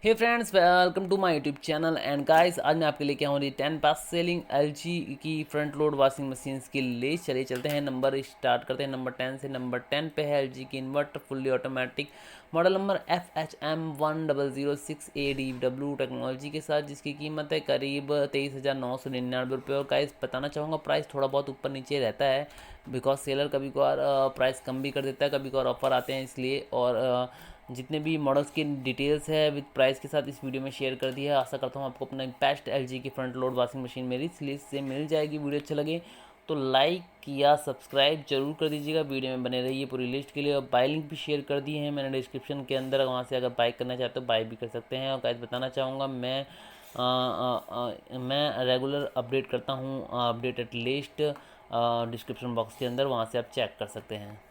Hey friends, welcome to my YouTube channel and guys, आज मैं आपके लिए क्या हूँ 10 बेस्ट सेलिंग एलजी की फ्रंट लोड वॉशिंग मशीन्स की लिस्ट। चलिए चलते हैं, नंबर स्टार्ट करते हैं नंबर 10 से। नंबर 10 पे है एलजी की inverter fully automatic, model number FHM1006 ABWPEIL technology के साथ, जिसकी कीमत है करीब 23,999 रुपये। और गाइस बताना चाहूँगा, प्राइस थोड़ा बहुत ऊपर नीचे रहता है बिकॉज सेलर कभी कभार प्राइस कम भी कर देता है, कभी कभार ऑफर आते हैं इसलिए। और जितने भी मॉडल्स की डिटेल्स है विद प्राइस के साथ इस वीडियो में शेयर कर दी है। आशा करता हूँ आपको अपना बेस्ट एलजी की फ्रंट लोड वॉशिंग मशीन मेरी लिस्ट से मिल जाएगी। वीडियो अच्छा लगे तो लाइक या सब्सक्राइब जरूर कर दीजिएगा। वीडियो में बने रहिए पूरी लिस्ट के लिए। और बाय लिंक भी शेयर कर दिए हैं मैंने डिस्क्रिप्शन के अंदर, वहाँ से अगर बाय करना चाहते हो बाय भी कर सकते हैं। और गाइस बताना चाहूँगा, मैं रेगुलर अपडेट करता हूँ अपडेटेड लिस्ट डिस्क्रिप्शन बॉक्स के अंदर, वहाँ से आप चेक कर सकते हैं।